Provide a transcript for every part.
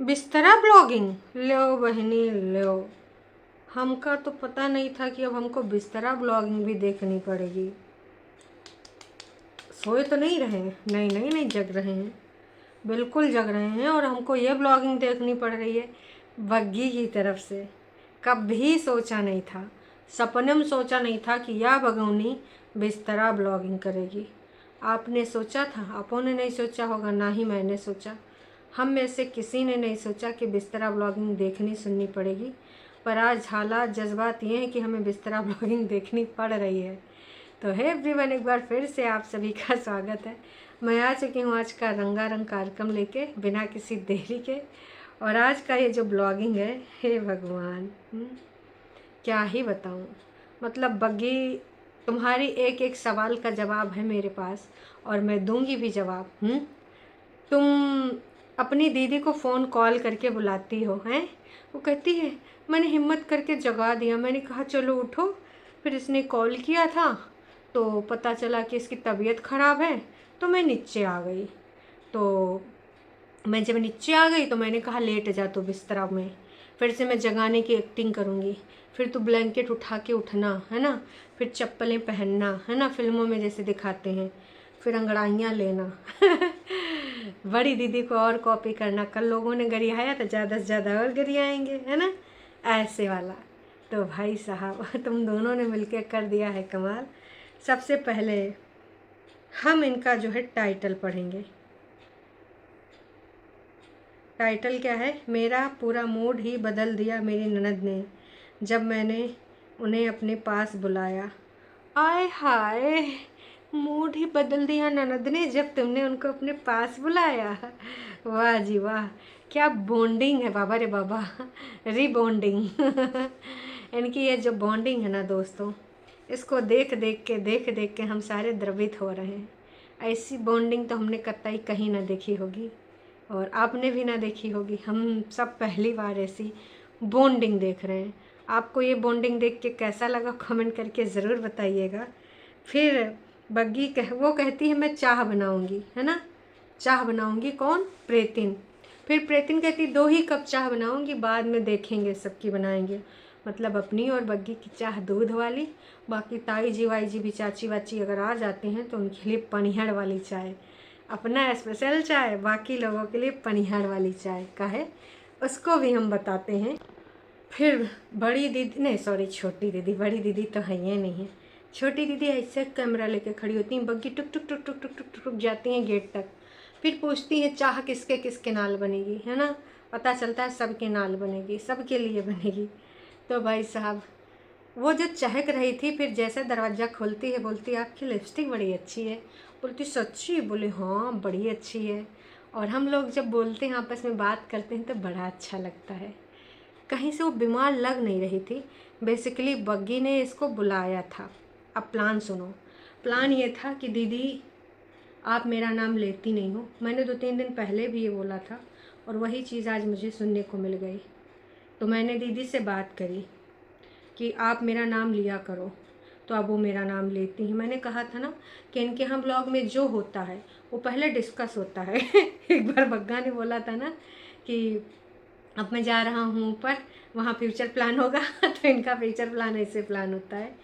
बिस्तरा ब्लॉगिंग लो बहनी लो। हमका तो पता नहीं था कि अब हमको बिस्तरा ब्लॉगिंग भी देखनी पड़ेगी। सोए तो नहीं रहे हैं, नहीं नहीं नहीं, जग रहे हैं, बिल्कुल जग रहे हैं। और हमको ये ब्लॉगिंग देखनी पड़ रही है बग्गी की तरफ से। कभी सोचा नहीं था, सपने में सोचा नहीं था कि यह भगवनी बिस्तरा ब्लॉगिंग करेगी। आपने सोचा था? आपों ने नहीं सोचा होगा, ना ही मैंने सोचा। हम में से किसी ने नहीं सोचा कि बिस्तरा ब्लॉगिंग देखनी सुननी पड़ेगी। पर आज हालात जज्बात ये हैं कि हमें बिस्तरा ब्लॉगिंग देखनी पड़ रही है। तो है एवरीवन, एक बार फिर से आप सभी का स्वागत है। मैं आ चुकी हूँ आज का रंगारंग कार्यक्रम लेके, बिना किसी देरी के। और आज का ये जो ब्लॉगिंग है, हे भगवान, क्या ही बताऊँ। मतलब बग्गी, तुम्हारी एक एक सवाल का जवाब है मेरे पास, और मैं दूंगी भी जवाब। तुम अपनी दीदी को फ़ोन कॉल करके बुलाती हो, हैं? वो कहती है मैंने हिम्मत करके जगा दिया, मैंने कहा चलो उठो। फिर इसने कॉल किया था तो पता चला कि इसकी तबीयत ख़राब है, तो मैं नीचे आ गई। तो मैं जब नीचे आ गई तो मैंने कहा लेट जा तो बिस्तरा में। फिर से मैं जगाने की एक्टिंग करूँगी, फिर तू ब्लैंकेट उठा के उठना है ना, फिर चप्पलें पहनना है ना, फिल्मों में जैसे दिखाते हैं, फिर अंगड़ाइयाँ लेना। बड़ी दीदी को और कॉपी करना, कल लोगों ने गरियाया तो ज़्यादा से ज़्यादा और गरियाएंगे, है ना, ऐसे वाला। तो भाई साहब तुम दोनों ने मिलके कर दिया है कमाल। सबसे पहले हम इनका जो है टाइटल पढ़ेंगे। टाइटल क्या है? मेरा पूरा मूड ही बदल दिया मेरी ननद ने जब मैंने उन्हें अपने पास बुलाया। आय हाय, मूड ही बदल दिया ननद ने जब तुमने उनको अपने पास बुलाया। वाह जी वाह, क्या बॉन्डिंग है बाबा रे बाबा, रीबॉन्डिंग। इनकी ये जो बॉन्डिंग है ना दोस्तों, इसको देख देख के हम सारे द्रवित हो रहे हैं। ऐसी बॉन्डिंग तो हमने कतई कहीं ना देखी होगी, और आपने भी ना देखी होगी। हम सब पहली बार ऐसी बॉन्डिंग देख रहे हैं। आपको ये बॉन्डिंग देख के कैसा लगा कमेंट करके ज़रूर बताइएगा। फिर बग्गी वो कहती है मैं चाह बनाऊंगी, है ना, चाह बनाऊंगी। कौन? प्रेतिन। फिर प्रेतिन कहती 2 ही कप चाह बनाऊंगी, बाद में देखेंगे सबकी बनाएंगे। मतलब अपनी और बग्गी की चाह दूध वाली, बाकी ताई जी वाई जी भी, चाची वाची अगर आ जाते हैं तो उनके लिए पनिहड़ वाली चाय, अपना स्पेशल चाय, बाकी लोगों के लिए पनिहड़ वाली चाय का है, उसको भी हम बताते हैं। फिर बड़ी दीदी, नहीं सॉरी छोटी दीदी, बड़ी दीदी तो है ये नहीं है। छोटी दीदी ऐसे कैमरा लेके खड़ी होती हैं, बग्गी टुक टुक टुक टुक टुक टुक टुक जाती हैं गेट तक। फिर पूछती हैं चाह किसके किसके नाल बनेगी, है ना। पता चलता है सबके नाल बनेगी, सबके लिए बनेगी। तो भाई साहब वो जो चहक रही थी, फिर जैसे दरवाज़ा खोलती है बोलती है आपकी लिपस्टिक बड़ी अच्छी है। बोलती सच्ची? बोले हाँ बड़ी अच्छी है। और हम लोग जब बोलते हैं आपस में बात करते हैं तो बड़ा अच्छा लगता है। कहीं से वो बीमार लग नहीं रही थी। बेसिकली बग्गी ने इसको बुलाया था। अब प्लान सुनो। प्लान ये था कि दीदी आप मेरा नाम लेती नहीं हो। मैंने 2-3 दिन पहले भी ये बोला था, और वही चीज़ आज मुझे सुनने को मिल गई। तो मैंने दीदी से बात करी कि आप मेरा नाम लिया करो, तो अब वो मेरा नाम लेती हैं। मैंने कहा था ना कि इनके यहाँ ब्लॉग में जो होता है वो पहले डिस्कस होता है। एक बार बग्गा ने बोला था ना कि अब मैं जा रहा हूँ ऊपर, वहाँ फ्यूचर प्लान होगा। तो इनका फ्यूचर प्लान ऐसे प्लान होता है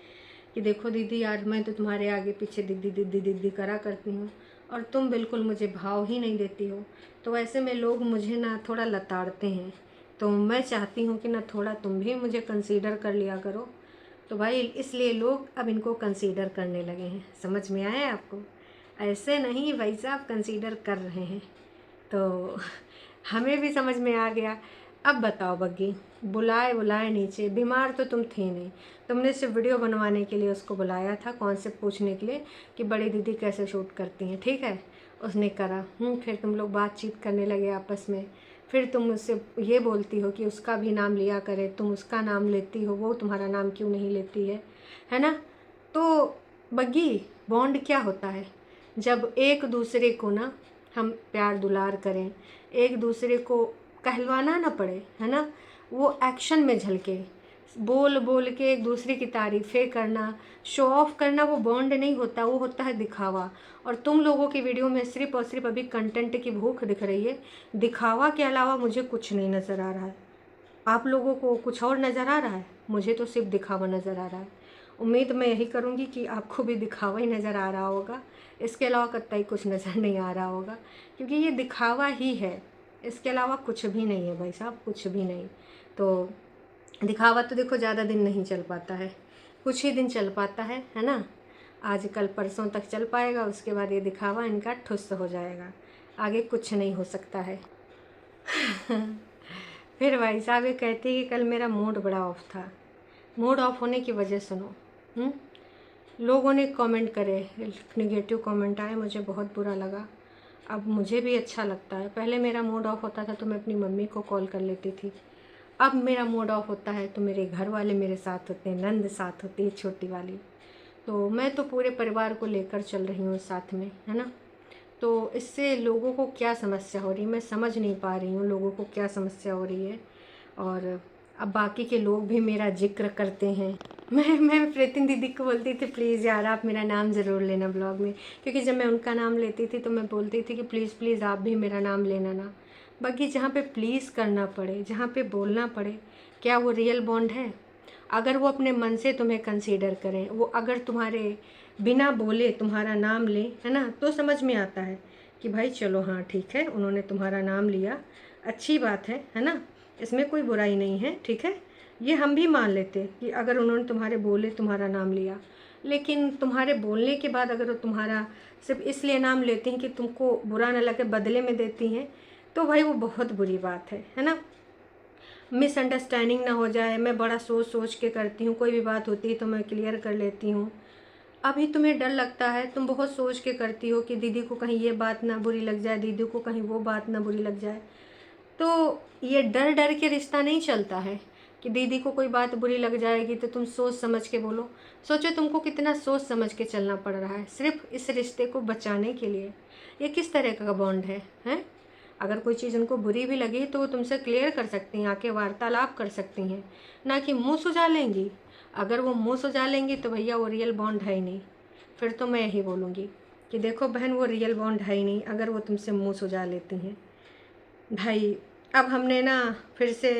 कि देखो दीदी यार, मैं तो तुम्हारे आगे पीछे दीदी दीदी दीदी करा करती हूँ, और तुम बिल्कुल मुझे भाव ही नहीं देती हो। तो ऐसे में लोग मुझे ना थोड़ा लताड़ते हैं, तो मैं चाहती हूँ कि ना थोड़ा तुम भी मुझे कंसीडर कर लिया करो। तो भाई इसलिए लोग अब इनको कंसीडर करने लगे हैं। समझ में आया आपको? ऐसे नहीं भाई साहब, कंसीडर कर रहे हैं। तो हमें भी समझ में आ गया। अब बताओ बग्गी, बुलाए बुलाए नीचे, बीमार तो तुम थी नहीं, तुमने सिर्फ वीडियो बनवाने के लिए उसको बुलाया था, कॉन्सेप्ट पूछने के लिए कि बड़ी दीदी कैसे शूट करती हैं, ठीक है। उसने करा। फिर तुम लोग बातचीत करने लगे आपस में। फिर तुम मुझसे ये बोलती हो कि उसका भी नाम लिया करे, तुम उसका नाम लेती हो, वो तुम्हारा नाम क्यों नहीं लेती है ना। तो बग्गी, बॉन्ड क्या होता है? जब एक दूसरे को ना हम प्यार दुलार करें, एक दूसरे को कहलवाना ना पड़े, है ना, वो एक्शन में झलके, बोल बोल के एक दूसरे की तारीफ़ें करना, शो ऑफ करना, वो बॉन्ड नहीं होता, वो होता है दिखावा। और तुम लोगों की वीडियो में सिर्फ और सिर्फ अभी कंटेंट की भूख दिख रही है, दिखावा के अलावा मुझे कुछ नहीं नज़र आ रहा है। आप लोगों को कुछ और नज़र आ रहा है, मुझे तो सिर्फ दिखावा नज़र आ रहा है। उम्मीद मैं यही करूँगी कि आपको भी दिखावा ही नज़र आ रहा होगा, इसके अलावा कतई कुछ नज़र नहीं आ रहा होगा, क्योंकि ये दिखावा ही है, इसके अलावा कुछ भी नहीं है भाई साहब, कुछ भी नहीं। तो दिखावा तो देखो ज़्यादा दिन नहीं चल पाता है, कुछ ही दिन चल पाता है ना। आज कल परसों तक चल पाएगा, उसके बाद ये दिखावा इनका ठुस हो जाएगा, आगे कुछ नहीं हो सकता है। फिर भाई साहब ये कहते हैं कि कल मेरा मूड बड़ा ऑफ था। मूड ऑफ होने की वजह सुनो। लोगों ने कमेंट करे, नेगेटिव कमेंट आए, मुझे बहुत बुरा लगा। अब मुझे भी अच्छा लगता है, पहले मेरा मूड ऑफ होता था तो मैं अपनी मम्मी को कॉल कर लेती थी, अब मेरा मूड ऑफ होता है तो मेरे घर वाले मेरे साथ होते हैं, नंद साथ होती है छोटी वाली। तो मैं तो पूरे परिवार को लेकर चल रही हूँ साथ में, है ना। तो इससे लोगों को क्या समस्या हो रही है मैं समझ नहीं पा रही हूँ, लोगों को क्या समस्या हो रही है। और अब बाकी के लोग भी मेरा जिक्र करते हैं। मैं प्रीतिन दीदी को बोलती थी प्लीज़ यार आप मेरा नाम ज़रूर लेना ब्लॉग में, क्योंकि जब मैं उनका नाम लेती थी तो मैं बोलती थी कि प्लीज़ प्लीज़ आप भी मेरा नाम लेना ना। बाकी जहाँ पे प्लीज़ करना पड़े, जहाँ पे बोलना पड़े, क्या वो रियल बॉन्ड है? अगर वो अपने मन से तुम्हें कंसीडर करें, वो अगर तुम्हारे बिना बोले तुम्हारा नाम लें, है ना, तो समझ में आता है कि भाई चलो हाँ ठीक है, उन्होंने तुम्हारा नाम लिया, अच्छी बात है ना, इसमें कोई बुराई नहीं है, ठीक है, ये हम भी मान लेते कि अगर उन्होंने तुम्हारे बोले तुम्हारा नाम लिया। लेकिन तुम्हारे बोलने के बाद अगर वो तुम्हारा सिर्फ इसलिए नाम लेती हैं कि तुमको बुरा न लगे, बदले में देती हैं, तो भाई वो बहुत बुरी बात है ना। मिसअंडरस्टैंडिंग ना हो जाए, मैं बड़ा सोच सोच के करती हूँ, कोई भी बात होती है तो मैं क्लियर कर लेती हूँ। अभी तुम्हें डर लगता है, तुम बहुत सोच के करती हो कि दीदी को कहीं ये बात ना बुरी लग जाए, दीदी को कहीं वो बात ना बुरी लग जाए। तो ये डर डर के रिश्ता नहीं चलता है कि दीदी को कोई बात बुरी लग जाएगी तो तुम सोच समझ के बोलो। सोचो तुमको कितना सोच समझ के चलना पड़ रहा है सिर्फ इस रिश्ते को बचाने के लिए। ये किस तरह का बॉन्ड है? अगर कोई चीज़ उनको बुरी भी लगी तो वो तुमसे क्लियर कर सकती हैं, आके वार्तालाप कर सकती हैं, ना कि मुँह सुझा लेंगी। अगर वो मुँह सुझा लेंगी तो भैया वो रियल बॉन्ड है ही नहीं। फिर तो मैं यही बोलूँगी कि देखो बहन, वो रियल बॉन्ड है ही नहीं अगर वो तुमसे मुँह सुझा लेती हैं। भाई अब हमने ना फिर से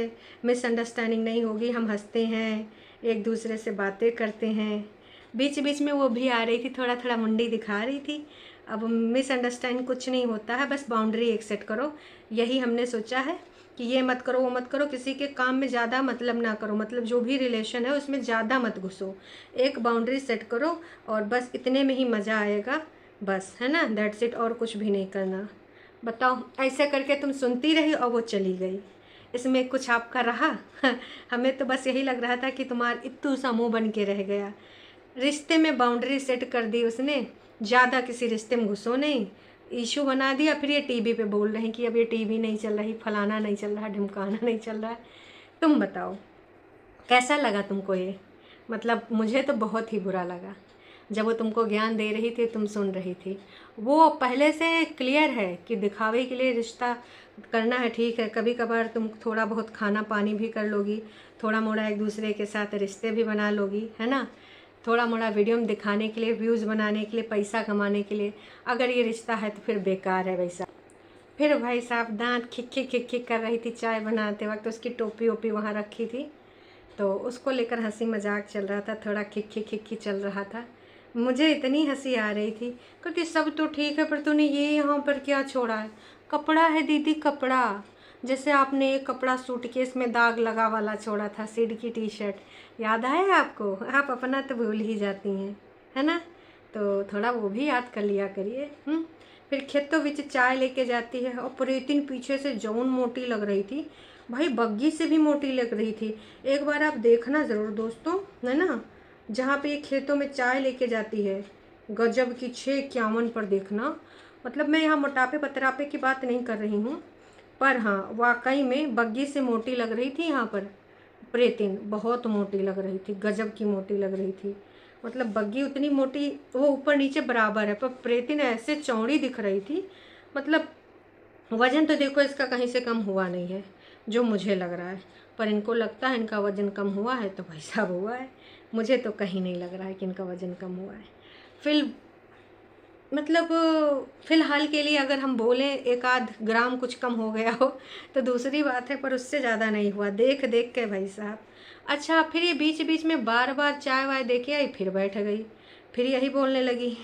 मिसअंडरस्टैंडिंग नहीं होगी, हम हंसते हैं, एक दूसरे से बातें करते हैं। बीच बीच में वो भी आ रही थी, थोड़ा थोड़ा मुंडी दिखा रही थी। अब मिसअंडरस्टैंड कुछ नहीं होता है, बस बाउंड्री एक सेट करो, यही हमने सोचा है कि ये मत करो वो मत करो, किसी के काम में ज़्यादा मतलब ना करो, मतलब जो भी रिलेशन है उसमें ज़्यादा मत घुसो, एक बाउंड्री सेट करो और बस इतने में ही मज़ा आएगा, बस, है ना, दैट्स इट, और कुछ भी नहीं करना। बताओ, ऐसे करके तुम सुनती रही और वो चली गई, इसमें कुछ आपका रहा? हमें तो बस यही लग रहा था कि तुम्हारा इत्तू सा मुँह बन के रह गया। रिश्ते में बाउंड्री सेट कर दी उसने, ज़्यादा किसी रिश्ते में घुसो नहीं, इशू बना दिया। फिर ये टीवी पे बोल रहे हैं कि अब ये टीवी नहीं चल रही, फलाना नहीं चल रहा, ढिमकाना नहीं चल रहा है। तुम बताओ कैसा लगा तुमको ये? मतलब मुझे तो बहुत ही बुरा लगा। जब वो तुमको ज्ञान दे रही थी, तुम सुन रही थी, वो पहले से क्लियर है कि दिखावे के लिए रिश्ता करना है, ठीक है, कभी कभार तुम थोड़ा बहुत खाना पानी भी कर लोगी, थोड़ा मोड़ा एक दूसरे के साथ रिश्ते भी बना लोगी, है ना, थोड़ा मोड़ा वीडियो में दिखाने के लिए, व्यूज़ बनाने के लिए, पैसा कमाने के लिए। अगर ये रिश्ता है तो फिर बेकार है वैसा। फिर भाई साहब दांत खिक कर रही थी चाय बनाते वक्त, उसकी टोपी ओपी वहाँ रखी थी तो उसको लेकर हंसी मजाक चल रहा था, थोड़ा खिक चल रहा था। मुझे इतनी हंसी आ रही थी क्योंकि सब तो ठीक है, पर तूने ये यहाँ पर क्या छोड़ा है? कपड़ा है दीदी, कपड़ा। जैसे आपने एक कपड़ा सूटकेस में दाग लगा वाला छोड़ा था, सिड की टी शर्ट, याद आया आपको? आप अपना तो भूल ही जाती हैं, है ना, तो थोड़ा वो भी याद कर लिया करिए। फिर खेतों बीच चाय लेके जाती है और प्रीतिन पीछे से जौन मोटी लग रही थी, भाई बग्गी से भी मोटी लग रही थी। एक बार आप देखना ज़रूर दोस्तों, है ना, जहाँ पे ये खेतों में चाय लेके जाती है, गजब की 651 पर देखना। मतलब मैं यहाँ मोटापे पतरापे की बात नहीं कर रही हूँ, पर हाँ वाकई में बग्गी से मोटी लग रही थी यहाँ पर प्रीतिन, बहुत मोटी लग रही थी, गजब की मोटी लग रही थी। मतलब बग्गी उतनी मोटी, वो ऊपर नीचे बराबर है, पर प्रीतिन ऐसे चौड़ी दिख रही थी। मतलब वजन तो देखो इसका कहीं से कम हुआ नहीं है, जो मुझे लग रहा है। पर इनको लगता है इनका वज़न कम हुआ है, तो भाई साहब हुआ है। मुझे तो कहीं नहीं लग रहा है कि इनका वज़न कम हुआ है। फिल मतलब फ़िलहाल के लिए अगर हम बोलें एक आध ग्राम कुछ कम हो गया हो तो दूसरी बात है, पर उससे ज़्यादा नहीं हुआ देख देख के भाई साहब। अच्छा, फिर ये बीच बीच में बार बार चाय वाय दे के आई, फिर बैठ गई, फिर यही बोलने लगी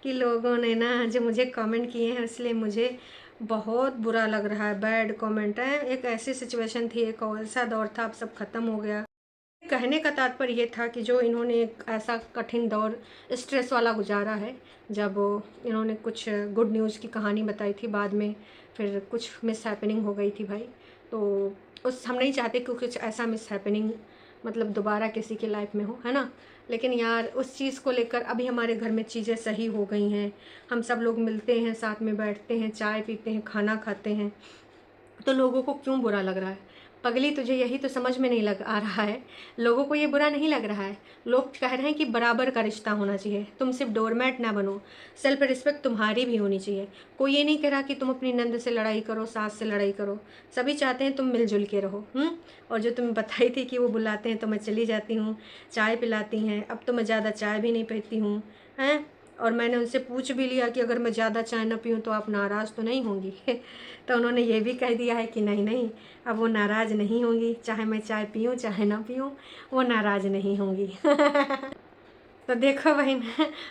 कि लोगों ने ना जो मुझे कमेंट किए हैं इसलिए मुझे बहुत बुरा लग रहा है, बैड कमेंट है। एक ऐसी सिचुएशन थी, एक ऐसा दौर था, अब सब ख़त्म हो गया। कहने का तात्पर्य ये था कि जो इन्होंने एक ऐसा कठिन दौर स्ट्रेस वाला गुजारा है, जब इन्होंने कुछ गुड न्यूज़ की कहानी बताई थी, बाद में फिर कुछ मिस हैपनिंग हो गई थी भाई। तो उस हम नहीं चाहते कि कुछ ऐसा मिस हैपनिंग मतलब दोबारा किसी की लाइफ में हो, है ना। लेकिन यार उस चीज़ को लेकर अभी हमारे घर में चीज़ें सही हो गई हैं, हम सब लोग मिलते हैं, साथ में बैठते हैं, चाय पीते हैं, खाना खाते हैं, तो लोगों को क्यों बुरा लग रहा है? पगली, तुझे यही तो समझ में नहीं लग आ रहा है। लोगों को ये बुरा नहीं लग रहा है। लोग कह रहे हैं कि बराबर का रिश्ता होना चाहिए, तुम सिर्फ डोरमैट ना बनो, सेल्फ रिस्पेक्ट तुम्हारी भी होनी चाहिए। कोई ये नहीं कह रहा कि तुम अपनी नंद से लड़ाई करो, सास से लड़ाई करो। सभी चाहते हैं तुम मिलजुल के रहो। और जो तुम्हें बताई थी कि वो बुलाते हैं तो मैं चली जाती हूँ, चाय पिलाती हैं, अब तो मैं ज़्यादा चाय भी नहीं पीती हूँ, हैं। और मैंने उनसे पूछ भी लिया कि अगर मैं ज़्यादा चाय ना पीऊँ तो आप नाराज़ तो नहीं होंगी तो उन्होंने ये भी कह दिया है कि नहीं नहीं, अब वो नाराज़ नहीं होंगी, चाहे मैं चाय पीऊँ चाहे ना पीऊँ, वो नाराज़ नहीं होंगी तो देखो बहन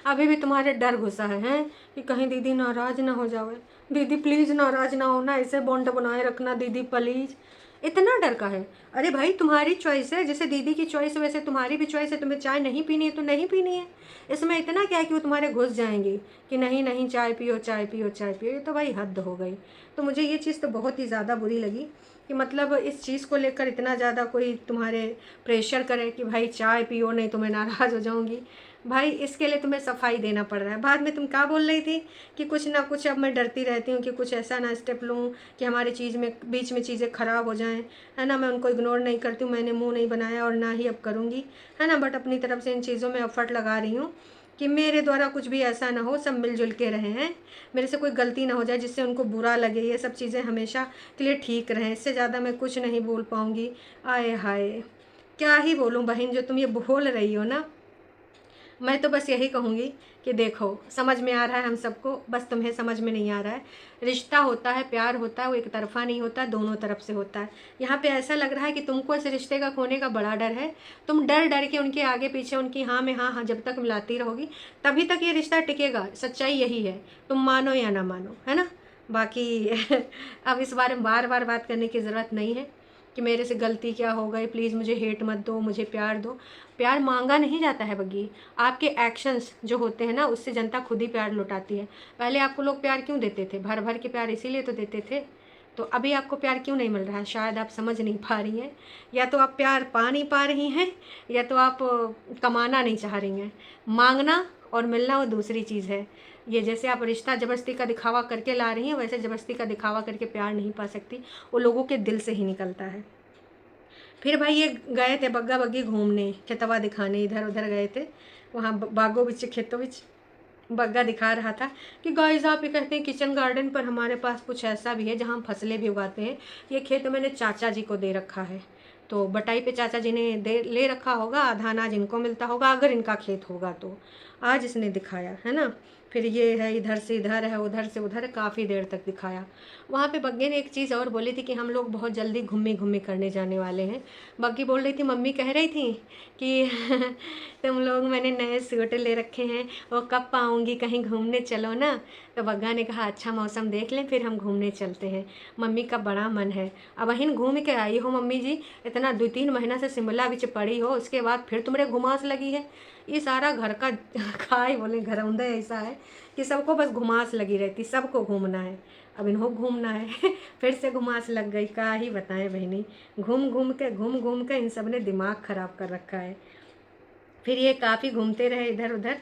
अभी भी तुम्हारे डर घुसा है, हैं कि कहीं दीदी नाराज़ ना हो जावे। दीदी प्लीज़ नाराज़ ना होना, ऐसे बॉन्ड बनाए रखना दीदी प्लीज़। इतना डर का है? अरे भाई तुम्हारी चॉइस है, जैसे दीदी की चॉइस है वैसे तुम्हारी भी चॉइस है। तुम्हें चाय नहीं पीनी है तो नहीं पीनी है। इसमें इतना क्या है कि वो तुम्हारे घुस जाएंगी कि नहीं नहीं चाय पियो चाय पियो चाय पियो। ये तो भाई हद हो गई। तो मुझे ये चीज़ तो बहुत ही ज़्यादा बुरी लगी कि मतलब इस चीज़ को लेकर इतना ज़्यादा कोई तुम्हारे प्रेशर करे कि भाई चाय पियो नहीं तो मैं नाराज़ हो जाऊँगी। भाई इसके लिए तुम्हें सफाई देना पड़ रहा है। बाद में तुम क्या बोल रही थी कि कुछ ना कुछ, अब मैं डरती रहती हूँ कि कुछ ऐसा ना स्टेप लूँ कि हमारी चीज़ में बीच में चीज़ें ख़राब हो जाएं, है ना। मैं उनको इग्नोर नहीं करती हूँ, मैंने मुंह नहीं बनाया और ना ही अब करूँगी, है ना। बट अपनी तरफ से इन चीज़ों में एफर्ट लगा रही हूँ कि मेरे द्वारा कुछ भी ऐसा ना हो, सब मिलजुल के रहें, हैं। मेरे से कोई गलती ना हो जाए जिससे उनको बुरा लगे। ये सब चीज़ें हमेशा के लिए ठीक रहें। इससे ज़्यादा मैं कुछ नहीं बोल पाऊँगी। आए हाय, क्या ही बोलूँ बहन, जो तुम ये बोल रही हो ना, मैं तो बस यही कहूँगी कि देखो समझ में आ रहा है हम सबको, बस तुम्हें समझ में नहीं आ रहा है। रिश्ता होता है, प्यार होता है, वो एक तरफा नहीं होता, दोनों तरफ से होता है। यहाँ पे ऐसा लग रहा है कि तुमको इस रिश्ते का खोने का बड़ा डर है। तुम डर डर के उनके आगे पीछे उनकी हाँ में हाँ हाँ जब तक मिलाती रहोगी तभी तक ये रिश्ता टिकेगा। सच्चाई यही है, तुम मानो या ना मानो, है ना। बाकी अब इस बारे में बार बार बात करने की ज़रूरत नहीं है कि मेरे से गलती क्या हो गई। प्लीज़ मुझे हेट मत दो, मुझे प्यार दो। प्यार मांगा नहीं जाता है बग्गी, आपके एक्शंस जो होते हैं ना उससे जनता खुद ही प्यार लौटाती है। पहले आपको लोग प्यार क्यों देते थे? भर भर के प्यार इसीलिए तो देते थे। तो अभी आपको प्यार क्यों नहीं मिल रहा है? शायद आप समझ नहीं पा रही हैं, या तो आप प्यार पा नहीं पा रही हैं, या तो आप कमाना नहीं चाह रही हैं। मांगना और मिलना वो दूसरी चीज़ है। ये जैसे आप रिश्ता ज़बरदस्ती का दिखावा करके ला रही हैं, वैसे ज़बरदस्ती का दिखावा करके प्यार नहीं पा सकती। वो लोगों के दिल से ही निकलता है। फिर भाई ये गए थे बग्गा बग्गी घूमने, खेतवा दिखाने, इधर उधर गए थे। वहाँ बागों बिच खेतों बिच बग्गा दिखा रहा था कि गाइस आप ये कहते हैं किचन गार्डन, पर हमारे पास कुछ ऐसा भी है जहाँ हम फसलें भी उगाते हैं। ये खेत मैंने चाचा जी को दे रखा है, तो बटाई पे चाचा जी ने दे ले रखा होगा, आधा अनाज इनको मिलता होगा अगर इनका खेत होगा तो। आज इसने दिखाया है ना। फिर ये है इधर से इधर है, उधर से उधर, काफ़ी देर तक दिखाया। वहाँ पे बग्गे ने एक चीज़ और बोली थी कि हम लोग बहुत जल्दी घूमे घूमे करने जाने वाले हैं। बग्गी बोल रही थी, मम्मी कह रही थी कि तुम लोग मैंने नए सूट ले रखे हैं, वो कब पाऊँगी, कहीं घूमने चलो ना। तो बग्गा ने कहा अच्छा मौसम देख लें फिर हम घूमने चलते हैं। मम्मी का बड़ा मन है। अब वहीं घूम के आई हो मम्मी जी, इतना 2-3 महीना से शिमला बिच पड़ी हो, उसके बाद फिर तुम्हारे घुमास लगी है। ये सारा घर का खाए बोले घरौंदा ऐसा है कि सबको बस घुमास लगी रहती, सबको घूमना है। अब इनको घूमना है फिर से घुमास लग गई। क्या ही बताएं बहनी, घूम घूम के इन सब ने दिमाग ख़राब कर रखा है। फिर ये काफ़ी घूमते रहे इधर उधर,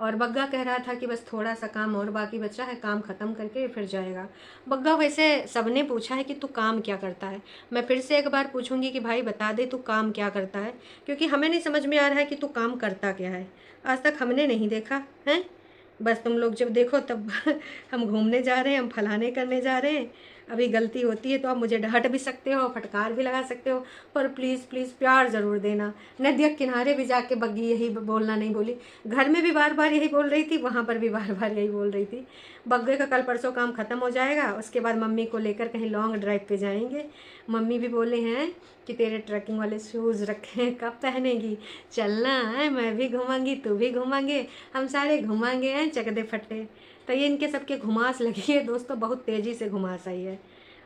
और बग्गा कह रहा था कि बस थोड़ा सा काम और बाकी बचा है, काम ख़त्म करके फिर जाएगा। बग्गा वैसे सबने पूछा है कि तू काम क्या करता है। मैं फिर से एक बार पूछूंगी कि भाई बता दे तू काम क्या करता है, क्योंकि हमें नहीं समझ में आ रहा है कि तू काम करता क्या है। आज तक हमने नहीं देखा है। बस तुम लोग जब देखो तब हम घूमने जा रहे हैं, हम फलाने करने जा रहे हैं, अभी गलती होती है तो आप मुझे डांट भी सकते हो, फटकार भी लगा सकते हो, पर प्लीज़ प्लीज़ प्यार ज़रूर देना। नदिया किनारे भी जाके बग्गी यही बोलना नहीं बोली, घर में भी बार बार यही बोल रही थी, वहाँ पर भी बार बार यही बोल रही थी। बग्गे का कल परसों काम ख़त्म हो जाएगा, उसके बाद मम्मी को लेकर कहीं लॉन्ग ड्राइव पे जाएंगे। मम्मी भी बोले हैं कि तेरे ट्रैकिंग वाले शूज़ रखे हैं, कब पहनेगी? चलना है, मैं भी घूमांगी, तू भी घूमांगे, हम सारे घूमांगे हैं चकदे फट्टे। तो ये इनके सबके घुमास लगी है दोस्तों, बहुत तेज़ी से घुमास आई है।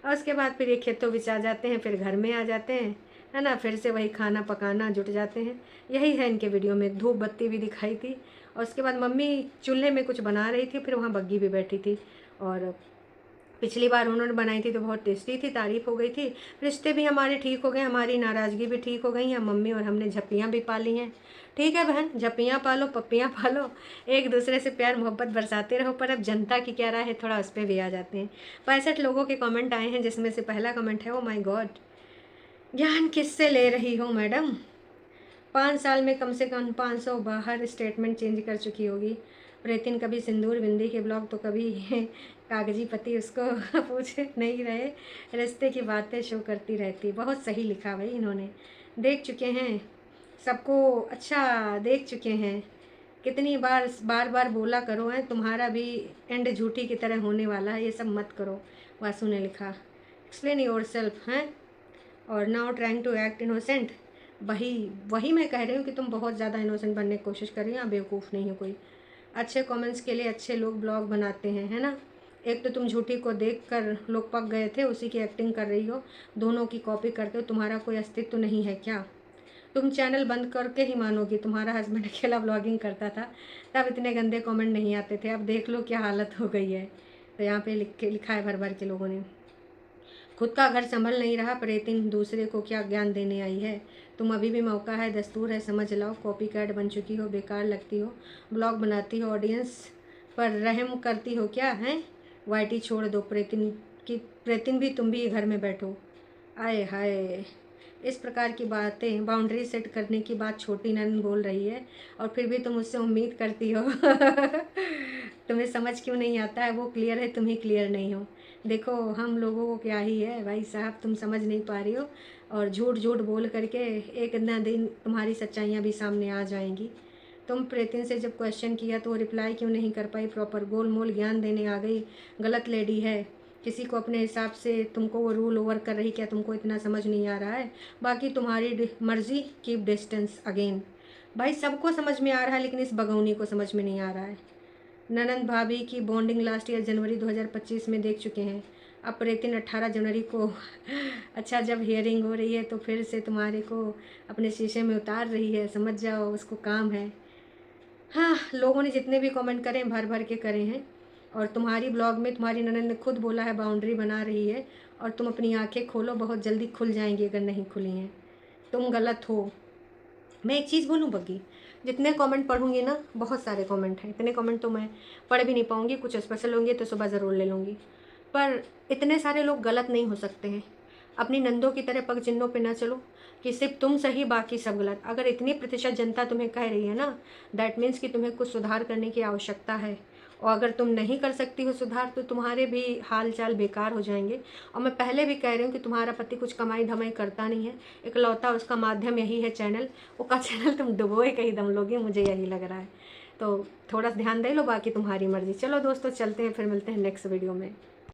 और उसके बाद फिर ये खेतों बिच आ जाते हैं, फिर घर में आ जाते हैं, है ना, फिर से वही खाना पकाना जुट जाते हैं। यही है इनके वीडियो में। धूप बत्ती भी दिखाई थी, और उसके बाद मम्मी चूल्हे में कुछ बना रही थी, फिर वहाँ बग्गी भी बैठी थी। और पिछली बार उन्होंने बनाई थी तो बहुत टेस्टी थी, तारीफ़ हो गई थी। रिश्ते भी हमारे ठीक हो गए, हमारी नाराज़गी भी ठीक हो गई है। मम्मी और हमने झप्पियाँ भी पाली हैं। ठीक है बहन, झप्पियाँ पालो, पप्पियाँ पालो, एक दूसरे से प्यार मोहब्बत बरसाते रहो। पर अब जनता की क्या राय है, थोड़ा उस पर भी आ जाते हैं। 65 लोगों के कमेंट आए हैं, जिसमें से पहला कमेंट है, ओ माय गॉड, ज्ञान किससे ले रही हो मैडम? 5 साल में कम से कम 500 बाहर स्टेटमेंट चेंज कर चुकी होगी। प्रेतिन कभी सिंदूर बिंदी के ब्लॉग तो कभी कागजी पति उसको पूछ नहीं रहे, रिश्ते की बातें शो करती रहती। बहुत सही लिखा भाई इन्होंने, देख चुके हैं सबको, अच्छा देख चुके हैं। कितनी बार बार बार बोला करो है, तुम्हारा भी एंड झूठी की तरह होने वाला है, ये सब मत करो। वासु ने लिखा, एक्सप्लेन योर सेल्फ हैं, और now trying to act innocent. वही वही मैं कह रही हूँ कि तुम बहुत ज़्यादा इनोसेंट बनने की कोशिश कर रही हो, बेवकूफ़ नहीं हो कोई। अच्छे कमेंट्स के लिए अच्छे लोग ब्लॉग बनाते हैं, है ना। एक तो तुम झूठी को देखकर लोग पक गए थे, उसी की एक्टिंग कर रही हो, दोनों की कॉपी करते हो। तुम्हारा कोई अस्तित्व नहीं है क्या? तुम चैनल बंद करके ही मानोगी, तुम्हारा हस्बैंड अकेला ब्लॉगिंग करता था तब इतने गंदे कमेंट नहीं आते थे, अब देख लो क्या हालत हो गई है। तो यहाँ पे लिखा है भर भर के लोगों ने, खुद का घर संभल नहीं रहा, प्रेतिन दूसरे को क्या ज्ञान देने आई है। तुम अभी भी मौका है, दस्तूर है, समझ लाओ। कॉपी कैट बन चुकी हो, बेकार लगती हो, ब्लॉग बनाती हो, ऑडियंस पर रहम करती हो क्या है? वाईटी छोड़ दो, प्रेतिन भी तुम भी घर में बैठो। आए हाय, इस प्रकार की बातें, बाउंड्री सेट करने की बात छोटी नंद बोल रही है, और फिर भी तुम उससे उम्मीद करती हो। तुम्हें समझ क्यों नहीं आता है? वो क्लियर है, तुम ही क्लियर नहीं हो। देखो हम लोगों को क्या ही है भाई साहब, तुम समझ नहीं पा रही हो, और झूठ झूठ बोल करके एक ना दिन तुम्हारी सच्चाइयाँ भी सामने आ जाएंगी। तुम प्रेतिन से जब क्वेश्चन किया तो वो रिप्लाई क्यों नहीं कर पाई प्रॉपर? गोल मोल ज्ञान देने आ गई, गलत लेडी है। किसी को अपने हिसाब से तुमको वो रूल ओवर कर रही, क्या तुमको इतना समझ नहीं आ रहा है? बाकी तुम्हारी मर्जी, कीप डिस्टेंस अगेन। भाई सबको समझ में आ रहा है, लेकिन इस बगौनी को समझ में नहीं आ रहा है। ननंद भाभी की बॉन्डिंग लास्ट ईयर जनवरी 2025 में देख चुके हैं। अब प्रेतिन 18 जनवरी को अच्छा जब हियरिंग हो रही है तो फिर से तुम्हारे को अपने शीशे में उतार रही है, समझ जाओ उसको काम है। हाँ, लोगों ने जितने भी कमेंट करे भर भर के करे हैं, और तुम्हारी ब्लॉग में तुम्हारी ननद ने खुद बोला है बाउंड्री बना रही है, और तुम अपनी आंखें खोलो, बहुत जल्दी खुल जाएंगी अगर नहीं खुली हैं। तुम गलत हो। मैं एक चीज़ बोलूँ बग्गी, जितने कमेंट पढ़ूंगी ना, बहुत सारे कमेंट हैं, इतने कमेंट तो मैं पढ़ भी नहीं पाऊँगी, कुछ स्पेशल होंगे तो सुबह ज़रूर ले लूँगी। पर इतने सारे लोग गलत नहीं हो सकते हैं। अपनी नंदों की तरह पग चिन्हों पे ना चलो कि सिर्फ तुम सही बाकी सब गलत। अगर इतनी प्रतिशत जनता तुम्हें कह रही है ना, दैट मीन्स कि तुम्हें कुछ सुधार करने की आवश्यकता है, और अगर तुम नहीं कर सकती हो सुधार तो तुम्हारे भी हाल चाल बेकार हो जाएंगे। और मैं पहले भी कह रही हूँ कि तुम्हारा पति कुछ कमाई धमाई करता नहीं है, इकलौता उसका माध्यम यही है चैनल, उसका चैनल तुम डुबोए कहीं दम लोगे, मुझे यही लग रहा है। तो थोड़ा ध्यान दे लो, बाकी तुम्हारी मर्जी। चलो दोस्तों चलते हैं, फिर मिलते हैं नेक्स्ट वीडियो में।